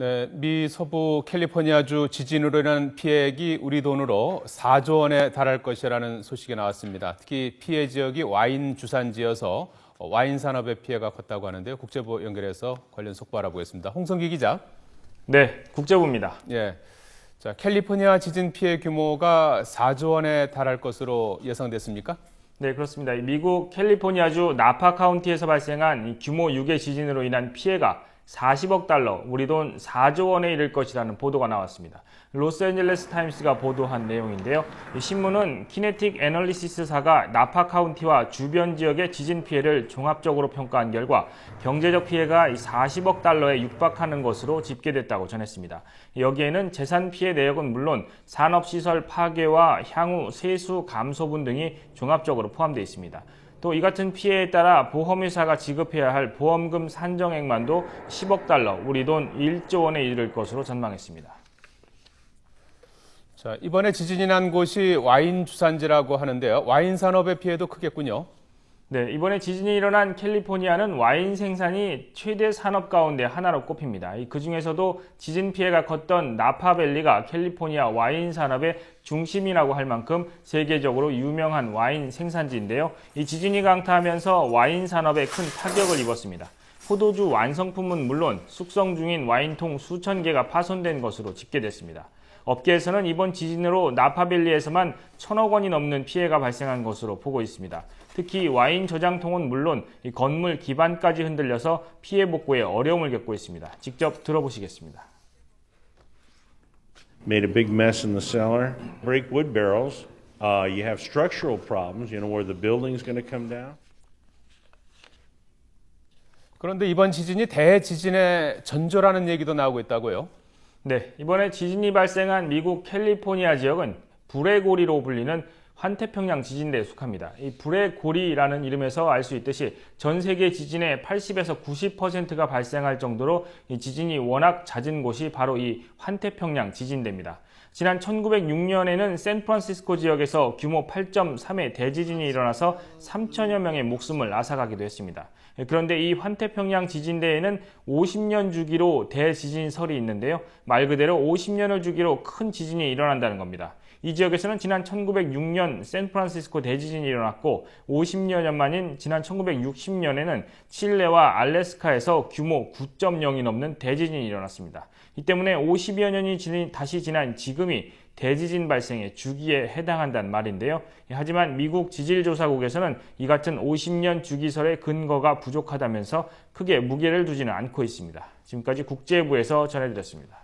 네, 미 서부 캘리포니아주 지진으로 인한 피해액이 우리 돈으로 4조 원에 달할 것이라는 소식이 나왔습니다. 특히 피해 지역이 와인 주산지여서 와인 산업의 피해가 컸다고 하는데요. 국제부 연결해서 관련 속보 알아보겠습니다. 홍성기 기자. 네, 국제부입니다. 예. 자, 캘리포니아 지진 피해 규모가 4조 원에 달할 것으로 예상됐습니까? 네, 그렇습니다. 미국 캘리포니아주 나파 카운티에서 발생한 규모 6의 지진으로 인한 피해가 40억 달러, 우리 돈 4조 원에 이를 것이라는 보도가 나왔습니다. 로스앤젤레스 타임스가 보도한 내용인데요. 이 신문은 키네틱 애널리시스사가 나파 카운티와 주변 지역의 지진 피해를 종합적으로 평가한 결과 경제적 피해가 40억 달러에 육박하는 것으로 집계됐다고 전했습니다. 여기에는 재산 피해 내역은 물론 산업시설 파괴와 향후 세수 감소분 등이 종합적으로 포함되어 있습니다. 또 이 같은 피해에 따라 보험회사가 지급해야 할 보험금 산정액만도 10억 달러, 우리 돈 1조 원에 이를 것으로 전망했습니다. 자, 이번에 지진이 난 곳이 와인 주산지라고 하는데요. 와인 산업의 피해도 크겠군요. 네, 이번에 지진이 일어난 캘리포니아는 와인 생산이 최대 산업 가운데 하나로 꼽힙니다. 그 중에서도 지진 피해가 컸던 나파밸리가 캘리포니아 와인 산업의 중심이라고 할 만큼 세계적으로 유명한 와인 생산지인데요. 이 지진이 강타하면서 와인 산업에 큰 타격을 입었습니다. 포도주 완성품은 물론 숙성 중인 와인통 수천 개가 파손된 것으로 집계됐습니다. 업계에서는 이번 지진으로 나파밸리에서만 1,000억 원이 넘는 피해가 발생한 것으로 보고 있습니다. 특히 와인 저장통은 물론 이 건물 기반까지 흔들려서 피해 복구에 어려움을 겪고 있습니다. 직접 들어보시겠습니다. Made a big mess in the cellar. Break wood barrels. You have structural problems, where the building's going to come down. 그런데 이번 지진이 대지진의 전조라는 얘기도 나오고 있다고요. 네, 이번에 지진이 발생한 미국 캘리포니아 지역은 불의 고리로 불리는 환태평양 지진대에 속합니다. 이 불의 고리라는 이름에서 알 수 있듯이 전 세계 지진의 80에서 90%가 발생할 정도로 이 지진이 워낙 잦은 곳이 바로 이 환태평양 지진대입니다. 지난 1906년에는 샌프란시스코 지역에서 규모 8.3의 대지진이 일어나서 3천여 명의 목숨을 앗아가기도 했습니다. 그런데 이 환태평양 지진대에는 50년 주기로 대지진설이 있는데요. 말 그대로 50년을 주기로 큰 지진이 일어난다는 겁니다. 이 지역에서는 지난 1906년 샌프란시스코 대지진이 일어났고 50여 년 만인 지난 1960년에는 칠레와 알래스카에서 규모 9.0이 넘는 대지진이 일어났습니다. 이 때문에 50여 년이 다시 지난 지금이 대지진 발생의 주기에 해당한다는 말인데요. 하지만 미국 지질조사국에서는 이 같은 50년 주기설의 근거가 부족하다면서 크게 무게를 두지는 않고 있습니다. 지금까지 국제부에서 전해드렸습니다.